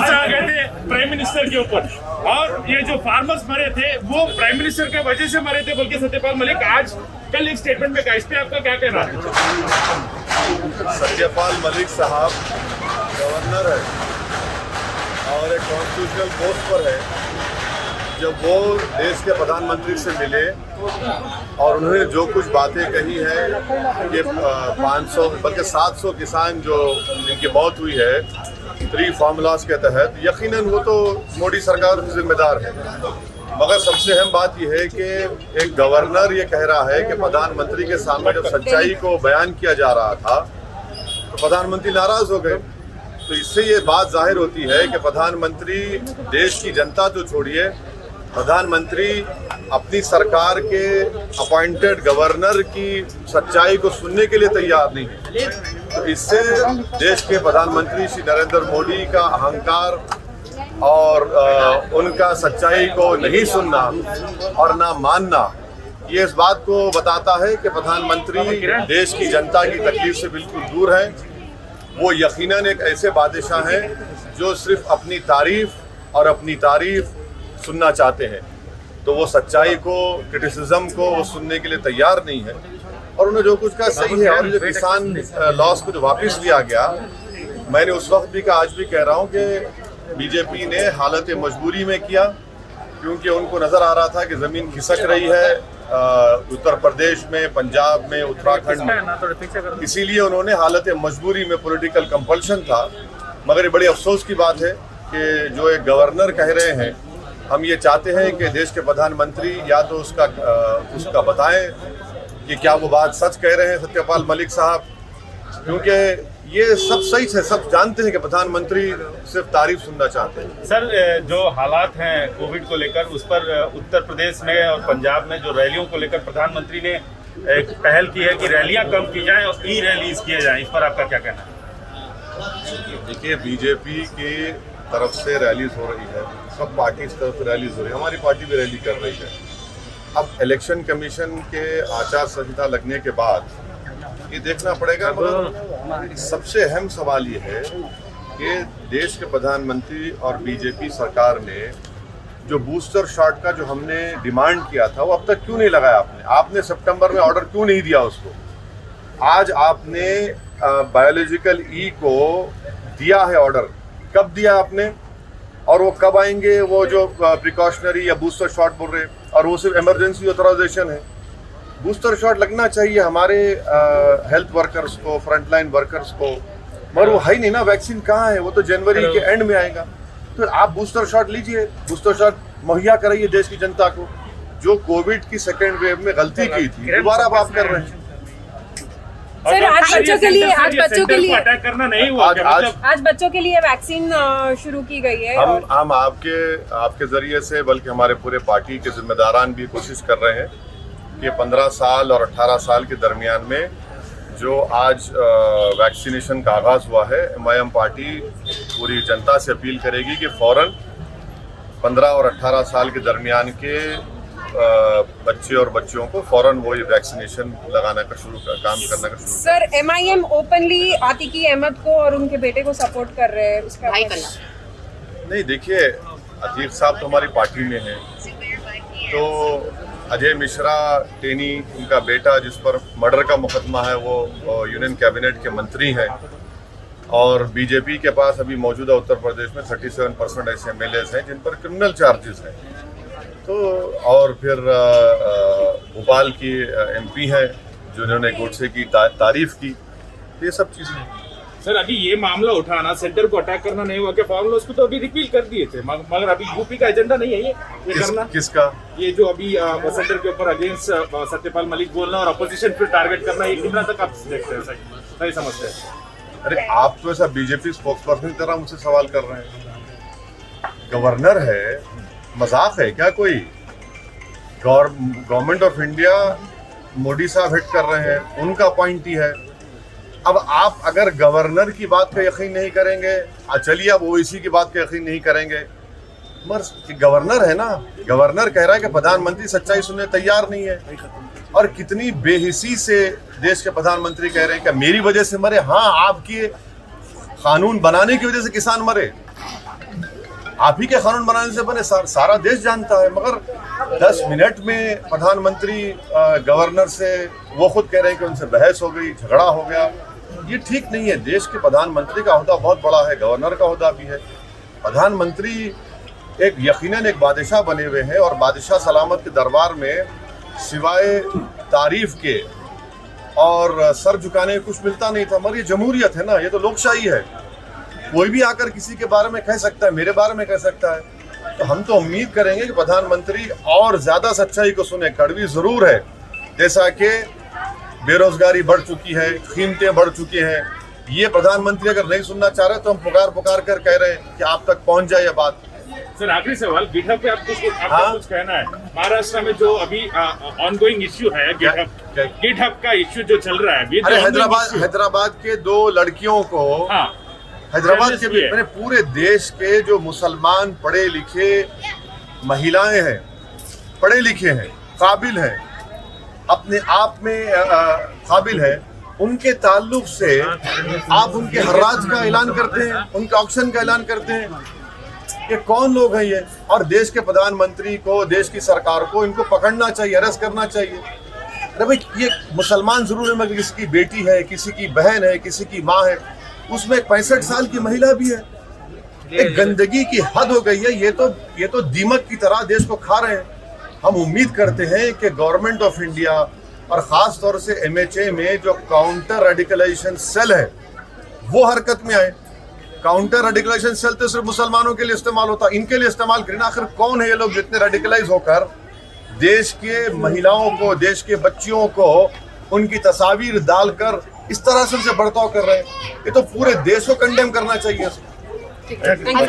गुस्सा आ गए थे प्राइम मिनिस्टर के ऊपर, और ये जो फार्मर्स मरे थे वो प्राइम मिनिस्टर के वजह से मरे थे बल्कि सत्यपाल मलिक आज कल एक स्टेटमेंट में कहा। इस पे आपका क्या कहना है? सत्यपाल मलिक साहब गवर्नर है और एक कॉन्स्टिट्यूशनल पोस्ट पर है। जब वो देश के प्रधानमंत्री से मिले और उन्होंने जो कुछ बातें कही है, ये 500 बल्कि 700 किसान जो जिनकी मौत हुई है 3 फार्मूलाज के तहत, यकीनन वो तो मोदी सरकार की जिम्मेदार है। मगर सबसे अहम बात यह है कि एक गवर्नर ये कह रहा है कि प्रधानमंत्री के सामने जब सच्चाई को बयान किया जा रहा था तो प्रधानमंत्री नाराज हो गए। तो इससे ये बात जाहिर होती है कि प्रधानमंत्री देश की जनता तो छोड़िए, प्रधानमंत्री अपनी सरकार के अपॉइंटेड गवर्नर की सच्चाई को सुनने के लिए तैयार नहीं है। तो इससे देश के प्रधानमंत्री श्री नरेंद्र मोदी का अहंकार और उनका सच्चाई को नहीं सुनना और ना मानना, ये इस बात को बताता है कि प्रधानमंत्री देश की जनता की तकलीफ से बिल्कुल दूर है। वो यकीनन एक ऐसे बादशाह हैं जो सिर्फ अपनी तारीफ और अपनी तारीफ सुनना चाहते हैं। तो वो सच्चाई को, क्रिटिसिज्म को वो सुनने के लिए तैयार नहीं है। और उन्हें जो कुछ कहा सही है। और जो किसान लॉस को जो वापस लिया गया, मैंने उस वक्त भी कहा, आज भी कह रहा हूँ कि बीजेपी ने हालत मजबूरी में किया, क्योंकि उनको नज़र आ रहा था कि ज़मीन खिसक रही है उत्तर प्रदेश में, पंजाब में, उत्तराखंड में। इसीलिए उन्होंने हालत मजबूरी में, पॉलिटिकल कंपल्शन था। मगर ये बड़ी अफसोस की बात है कि जो एक गवर्नर कह रहे हैं, हम ये चाहते हैं कि देश के प्रधानमंत्री या तो उसका बताएं कि क्या वो बात सच कह रहे हैं सत्यपाल मलिक साहब, क्योंकि ये सब सही है, सब जानते हैं कि प्रधानमंत्री सिर्फ तारीफ सुनना चाहते हैं। सर, जो हालात हैं कोविड को लेकर, उस पर उत्तर प्रदेश में और पंजाब में जो रैलियों को लेकर प्रधानमंत्री ने एक पहल की है कि रैलियां कम की जाएं और ई रैलीज किए जाएं, इस पर आपका क्या कहना है? देखिए, बीजेपी की तरफ से रैलीज हो रही है, सब पार्टी की तरफ से रैलीज हो रही है, हमारी पार्टी भी रैली कर रही है। अब इलेक्शन कमीशन के आचार संहिता लगने के बाद ये देखना पड़ेगा। मगर सबसे अहम सवाल ये है कि देश के प्रधानमंत्री और बीजेपी सरकार ने जो बूस्टर शॉट का जो हमने डिमांड किया था, वो अब तक क्यों नहीं लगाया? आपने सितंबर में ऑर्डर क्यों नहीं दिया उसको? आज आपने बायोलॉजिकल ई को दिया है ऑर्डर, कब दिया आपने? और वो कब आएंगे वो जो प्रिकॉशनरी या बूस्टर शॉट बोल रहे हैं? और वो सिर्फ इमरजेंसी ऑथराइजेशन है। बूस्टर शॉट लगना चाहिए हमारे हेल्थ वर्कर्स को, फ्रंटलाइन वर्कर्स को, मगर वो है ही नहीं ना। वैक्सीन कहाँ है? वो तो जनवरी के एंड में आएगा। तो आप बूस्टर शॉट लीजिए, बूस्टर शॉट मुहैया कराइए देश की जनता को। जो कोविड की सेकेंड वेव में गलती की थी, दोबारा आप कर रहे हैं। सर, आज बच्चों के लिए अटैक करना नहीं हुआ। आज बच्चों के लिए वैक्सीन शुरू की गई है। हम आपके जरिए से, बल्कि हमारे पूरे पार्टी के जिम्मेदारान भी कोशिश कर रहे हैं कि 15 साल और 18 साल के दरमियान में जो आज वैक्सीनेशन का आगाज़ हुआ है, एमआईएम पार्टी पूरी जनता से अपील करेगी कि फ़ौरन 15 और 18 साल के दरमियान के बच्चे और बच्चियों को फ़ौरन वो ये वैक्सीनेशन लगाना का काम करना का शुरू। सर, एमआईएम ओपनली आतिकी अहमद को और उनके बेटे को सपोर्ट कर रहे हैं, उसका नहीं। देखिए, अतीक साहब तो हमारी पार्टी में हैं, तो अजय मिश्रा टेनी, उनका बेटा जिस पर मर्डर का मुकदमा है, वो यूनियन कैबिनेट के मंत्री हैं। और बीजेपी के पास अभी मौजूदा उत्तर प्रदेश में 37% ऐसे एमएलएज हैं जिन पर क्रिमिनल चार्जेस हैं। तो और फिर भोपाल की एमपी है जिन्होंने गोडसे की तारीफ की। ये सब चीज़ें हैं। सर, अभी ये मामला उठाना, सेंटर को अटैक करना नहीं हुआ, क्या फॉर्मूला उसको तो अभी रिपील कर दिए थे, मगर अभी यूपी का एजेंडा नहीं है ये करना। किसका? ये जो अभी सेंटर के ऊपर अगेंस्ट सत्यपाल मलिक बोलना और अपोजिशन पे टारगेट करना, ये कितना तक आप देखते हैं? सही समझते हैं? अरे, आप तो ऐसा बीजेपी स्पोक्सपर्सन की तरह मुझसे सवाल कर रहे हैं। गवर्नर है, मजाक है क्या कोई? गवर्नमेंट ऑफ इंडिया मोदी साहब हिट कर रहे हैं, उनका अपॉइंटी है। अब आप अगर गवर्नर की बात का यकीन नहीं करेंगे, चलिए अब ओवैसी की बात का यकीन नहीं करेंगे, मगर गवर्नर है ना, गवर्नर कह रहा है कि प्रधानमंत्री सच्चाई सुनने तैयार नहीं है। और कितनी बेहिसी से देश के प्रधानमंत्री कह रहे हैं कि मेरी वजह से मरे। हाँ, आपकी कानून बनाने की वजह से किसान मरे, आप ही के कानून बनाने से बने, सारा देश जानता है। मगर 10 मिनट में प्रधानमंत्री गवर्नर से, वो खुद कह रहे हैं कि उनसे बहस हो गई, झगड़ा हो गया। ये ठीक नहीं है। देश के प्रधानमंत्री का ओहदा बहुत बड़ा है, गवर्नर का ओहदा भी है। प्रधानमंत्री एक यकीनन एक बादशाह बने हुए हैं और बादशाह सलामत के दरबार में सिवाय तारीफ के और सर झुकाने कुछ मिलता नहीं था। मगर ये जमहूरियत है ना, ये तो लोकशाही है। कोई भी आकर किसी के बारे में कह सकता है, मेरे बारे में कह सकता है। तो हम तो उम्मीद करेंगे कि प्रधानमंत्री और ज्यादा सच्चाई को सुने। कड़वी जरूर है, जैसा कि बेरोजगारी बढ़ चुकी है, कीमतें बढ़ चुकी हैं। ये प्रधानमंत्री अगर नहीं सुनना चाह रहे तो हम पुकार कर कह रहे हैं कि आप तक पहुंच जाए ये बात। सर आखिरी सवाल, गिटहब पे आपको कुछ कहना है? महाराष्ट्र में जो अभी ऑनगोइंग इश्यू है गिटहब का इश्यू जो चल रहा है अभी, अरे हैदराबाद के 2 लड़कियों को, हाँ, हैदराबाद के भी मैंने पूरे देश के जो मुसलमान पढ़े लिखे महिलाएं हैं, पढ़े लिखे हैं, काबिल हैं, अपने आप में काबिल है, उनके ताल्लुक से आप उनके हर्राज का ऐलान करते हैं, उनके ऑक्शन का ऐलान करते हैं। ये कौन लोग हैं ये? और देश के प्रधानमंत्री को, देश की सरकार को इनको पकड़ना चाहिए, अरेस्ट करना चाहिए। अरे भाई, ये मुसलमान जरूर है मगर किसी की बेटी है, किसी की बहन है, किसी की माँ है, उसमें एक 65 साल की महिला भी है। एक गंदगी की हद हो गई है। ये तो दीमक की तरह देश को खा रहे हैं। हम उम्मीद करते हैं कि गवर्नमेंट ऑफ इंडिया और खास तौर से MHA में जो काउंटर रेडिकलाइजेशन सेल है वो हरकत में आए। काउंटर रेडिकलाइजेशन सेल तो सिर्फ मुसलमानों के लिए इस्तेमाल होता, इनके लिए इस्तेमाल करें। आखिर कौन है ये लोग जितने रेडिकलाइज होकर देश के महिलाओं को, देश के बच्चियों को उनकी तस्वीर डालकर इस तरह से उनसे बर्ताव कर रहे हैं? ये तो पूरे देश को कंडेम करना चाहिए।